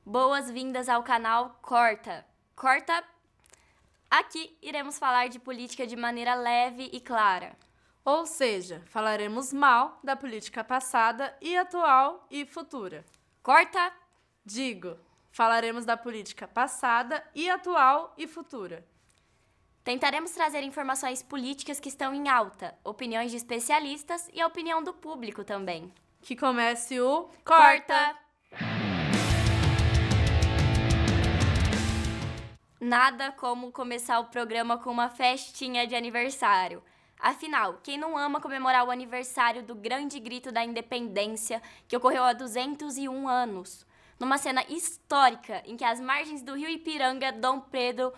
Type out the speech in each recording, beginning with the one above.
Boas-vindas ao canal Corta. Corta! Aqui iremos falar de política de maneira leve e clara. Ou seja, falaremos mal da política passada e atual e futura. Corta! Digo, falaremos da política passada e atual e futura. Tentaremos trazer informações políticas que estão em alta, opiniões de especialistas e a opinião do público também. Que comece o Corta! Nada como começar o programa com uma festinha de aniversário. Afinal, quem não ama comemorar o aniversário do grande grito da independência que ocorreu há 201 anos? Numa cena histórica em que às margens do rio Ipiranga, Dom Pedro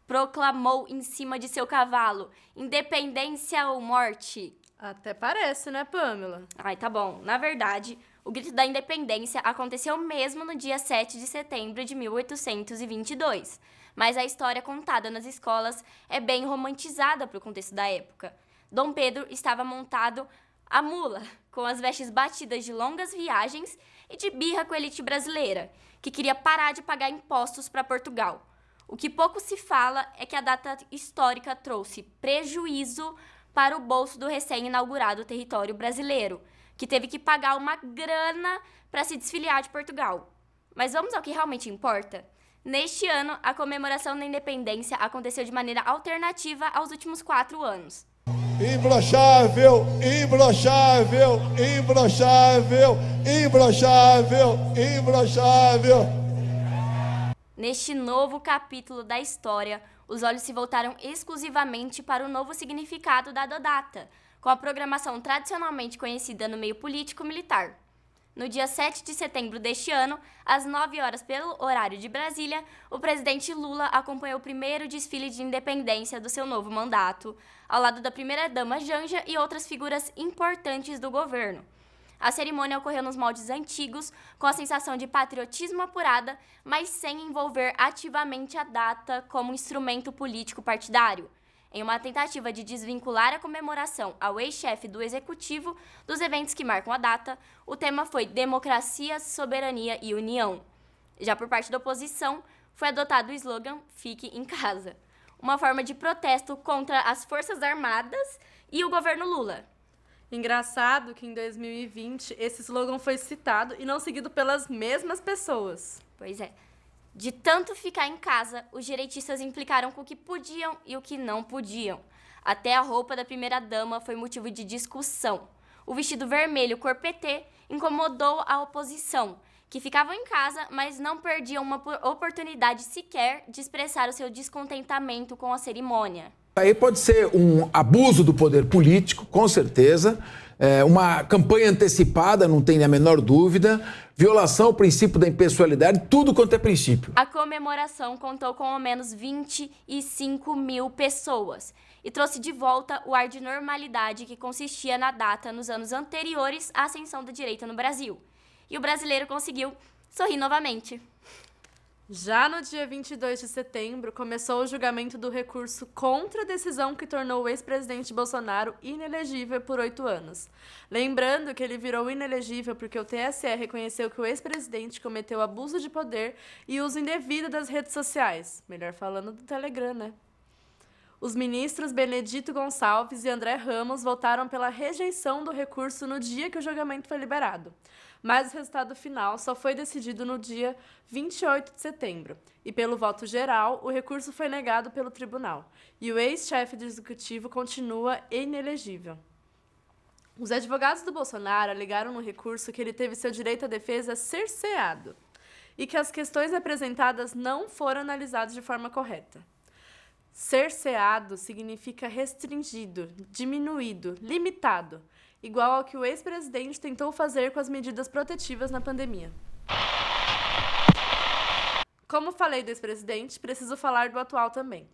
proclamou em cima de seu cavalo: independência ou morte. Até parece, né, Pamela? Ai, tá bom. Na verdade, o grito da independência aconteceu mesmo no dia 7 de setembro de 1822. Mas a história contada nas escolas é bem romantizada para o contexto da época. Dom Pedro estava montado à mula, com as vestes batidas de longas viagens e de birra com a elite brasileira, que queria parar de pagar impostos para Portugal. O que pouco se fala é que a data histórica trouxe prejuízo para o bolso do recém-inaugurado território brasileiro, que teve que pagar uma grana para se desfiliar de Portugal. Mas vamos ao que realmente importa? Neste ano, a comemoração da independência aconteceu de maneira alternativa aos últimos 4 anos. Imbrochável, imbrochável, imbrochável, imbrochável, imbrochável. Neste novo capítulo da história, os olhos se voltaram exclusivamente para o novo significado da data, com a programação tradicionalmente conhecida no meio político-militar. No dia 7 de setembro deste ano, às 9 horas pelo horário de Brasília, o presidente Lula acompanhou o primeiro desfile de independência do seu novo mandato, ao lado da primeira-dama Janja e outras figuras importantes do governo. A cerimônia ocorreu nos moldes antigos, com a sensação de patriotismo apurada, mas sem envolver ativamente a data como instrumento político partidário. Em uma tentativa de desvincular a comemoração ao ex-chefe do Executivo dos eventos que marcam a data, o tema foi Democracia, Soberania e União. Já por parte da oposição, foi adotado o slogan Fique em Casa, uma forma de protesto contra as Forças Armadas e o governo Lula. Engraçado que em 2020 esse slogan foi citado e não seguido pelas mesmas pessoas. Pois é. De tanto ficar em casa, os direitistas implicaram com o que podiam e o que não podiam. Até a roupa da primeira-dama foi motivo de discussão. O vestido vermelho cor PT incomodou a oposição, que ficavam em casa, mas não perdiam uma oportunidade sequer de expressar o seu descontentamento com a cerimônia. Aí pode ser um abuso do poder político, com certeza, uma campanha antecipada, não tem a menor dúvida, violação ao princípio da impessoalidade, tudo quanto é princípio. A comemoração contou com ao menos 25 mil pessoas e trouxe de volta o ar de normalidade que consistia na data nos anos anteriores à ascensão da direita no Brasil. E o brasileiro conseguiu sorrir novamente. Já no dia 22 de setembro, começou o julgamento do recurso contra a decisão que tornou o ex-presidente Bolsonaro inelegível por 8 anos. Lembrando que ele virou inelegível porque o TSE reconheceu que o ex-presidente cometeu abuso de poder e uso indevido das redes sociais. Melhor falando do Telegram, né? Os ministros Benedito Gonçalves e André Ramos votaram pela rejeição do recurso no dia que o julgamento foi liberado. Mas o resultado final só foi decidido no dia 28 de setembro. E pelo voto geral, o recurso foi negado pelo tribunal. E o ex-chefe do executivo continua inelegível. Os advogados do Bolsonaro alegaram no recurso que ele teve seu direito à defesa cerceado e que as questões apresentadas não foram analisadas de forma correta. Cerceado significa restringido, diminuído, limitado, igual ao que o ex-presidente tentou fazer com as medidas protetivas na pandemia. Como falei do ex-presidente, preciso falar do atual também.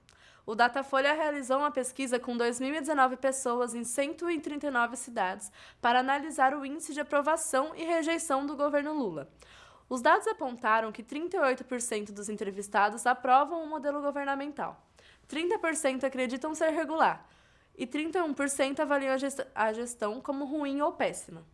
O Datafolha realizou uma pesquisa com 2.019 pessoas em 139 cidades para analisar o índice de aprovação e rejeição do governo Lula. Os dados apontaram que 38% dos entrevistados aprovam o modelo governamental, 30% acreditam ser regular, e 31% avaliam a gestão como ruim ou péssima.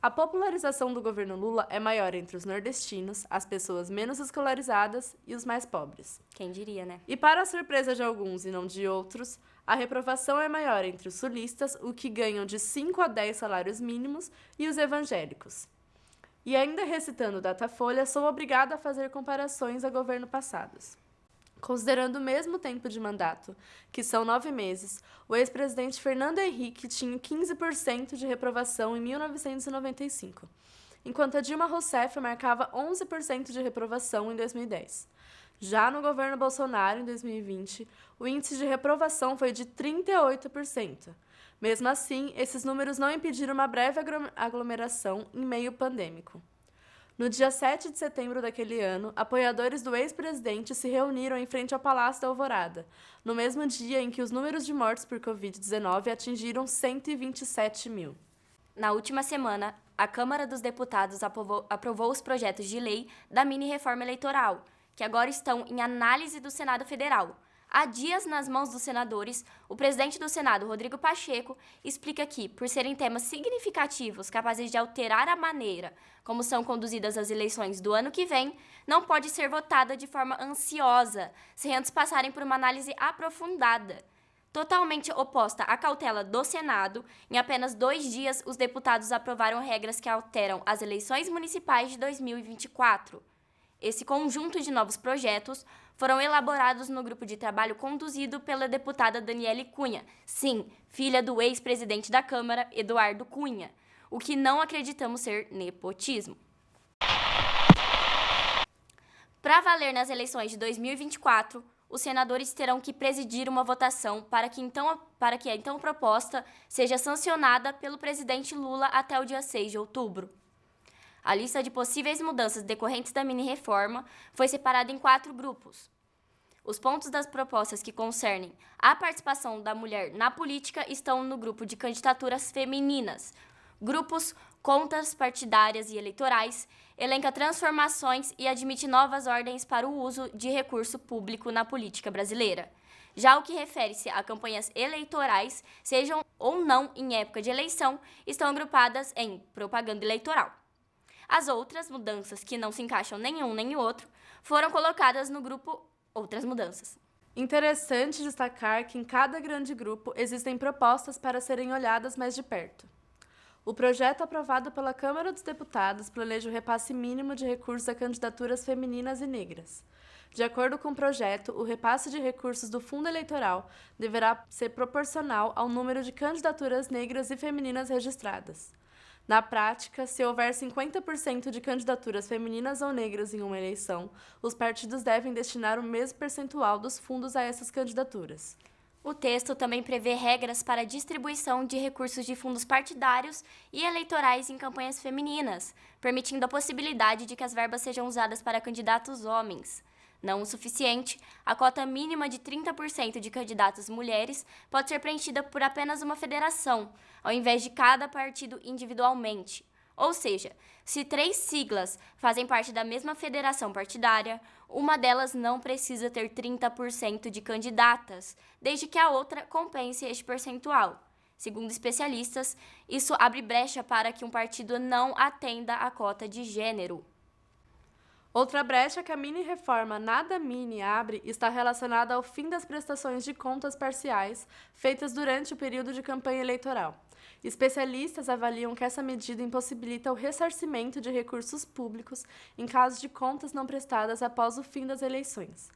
A popularização do governo Lula é maior entre os nordestinos, as pessoas menos escolarizadas e os mais pobres. Quem diria, né? E para a surpresa de alguns e não de outros, a reprovação é maior entre os sulistas, o que ganham de 5 a 10 salários mínimos, e os evangélicos. E ainda recitando Datafolha, sou obrigada a fazer comparações a governo passados. Considerando o mesmo tempo de mandato, que são 9 meses, o ex-presidente Fernando Henrique tinha 15% de reprovação em 1995, enquanto a Dilma Rousseff marcava 11% de reprovação em 2010. Já no governo Bolsonaro, em 2020, o índice de reprovação foi de 38%. Mesmo assim, esses números não impediram uma breve aglomeração em meio pandêmico. No dia 7 de setembro daquele ano, apoiadores do ex-presidente se reuniram em frente ao Palácio da Alvorada, no mesmo dia em que os números de mortes por Covid-19 atingiram 127 mil. Na última semana, a Câmara dos Deputados aprovou os projetos de lei da mini-reforma eleitoral, que agora estão em análise do Senado Federal. Há dias nas mãos dos senadores, o presidente do Senado, Rodrigo Pacheco, explica que, por serem temas significativos capazes de alterar a maneira como são conduzidas as eleições do ano que vem, não pode ser votada de forma ansiosa, sem antes passarem por uma análise aprofundada. Totalmente oposta à cautela do Senado, em apenas 2 dias os deputados aprovaram regras que alteram as eleições municipais de 2024. Esse conjunto de novos projetos foram elaborados no grupo de trabalho conduzido pela deputada Daniele Cunha, sim, filha do ex-presidente da Câmara, Eduardo Cunha, o que não acreditamos ser nepotismo. Para valer nas eleições de 2024, os senadores terão que presidir uma votação para que a então proposta seja sancionada pelo presidente Lula até o dia 6 de outubro. A lista de possíveis mudanças decorrentes da mini-reforma foi separada em 4 grupos. Os pontos das propostas que concernem a participação da mulher na política estão no grupo de candidaturas femininas. Grupos, contas partidárias e eleitorais, elenca transformações e admite novas ordens para o uso de recurso público na política brasileira. Já o que refere-se a campanhas eleitorais, sejam ou não em época de eleição, estão agrupadas em propaganda eleitoral. As outras mudanças, que não se encaixam nenhum nem o outro, foram colocadas no grupo Outras Mudanças. Interessante destacar que em cada grande grupo existem propostas para serem olhadas mais de perto. O projeto aprovado pela Câmara dos Deputados planeja o repasse mínimo de recursos a candidaturas femininas e negras. De acordo com o projeto, o repasse de recursos do fundo eleitoral deverá ser proporcional ao número de candidaturas negras e femininas registradas. Na prática, se houver 50% de candidaturas femininas ou negras em uma eleição, os partidos devem destinar o mesmo percentual dos fundos a essas candidaturas. O texto também prevê regras para a distribuição de recursos de fundos partidários e eleitorais em campanhas femininas, permitindo a possibilidade de que as verbas sejam usadas para candidatos homens. Não o suficiente, a cota mínima de 30% de candidatas mulheres pode ser preenchida por apenas uma federação, ao invés de cada partido individualmente. Ou seja, se 3 siglas fazem parte da mesma federação partidária, uma delas não precisa ter 30% de candidatas, desde que a outra compense este percentual. Segundo especialistas, isso abre brecha para que um partido não atenda à cota de gênero. Outra brecha que a mini-reforma Nada Mini abre está relacionada ao fim das prestações de contas parciais feitas durante o período de campanha eleitoral. Especialistas avaliam que essa medida impossibilita o ressarcimento de recursos públicos em caso de contas não prestadas após o fim das eleições.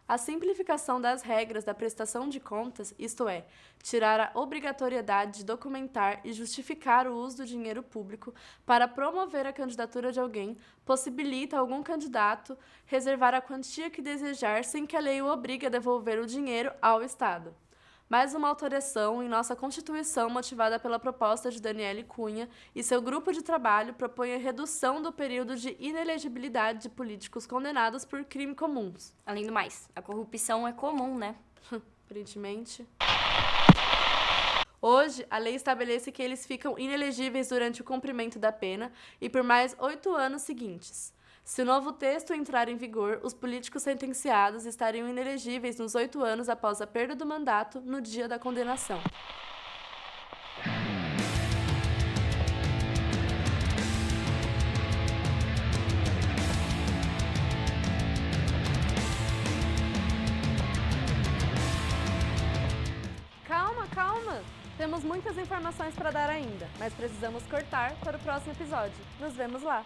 A simplificação das regras da prestação de contas, isto é, tirar a obrigatoriedade de documentar e justificar o uso do dinheiro público para promover a candidatura de alguém, possibilita algum candidato reservar a quantia que desejar sem que a lei o obrigue a devolver o dinheiro ao Estado. Mais uma alteração em nossa Constituição motivada pela proposta de Daniele Cunha e seu grupo de trabalho propõe a redução do período de inelegibilidade de políticos condenados por crimes comuns. Além do mais, a corrupção é comum, né? Aparentemente. Hoje, a lei estabelece que eles ficam inelegíveis durante o cumprimento da pena e por mais 8 anos seguintes. Se o novo texto entrar em vigor, os políticos sentenciados estariam inelegíveis nos 8 anos após a perda do mandato no dia da condenação. calma! Temos muitas informações para dar ainda, mas precisamos cortar para o próximo episódio. Nos vemos lá!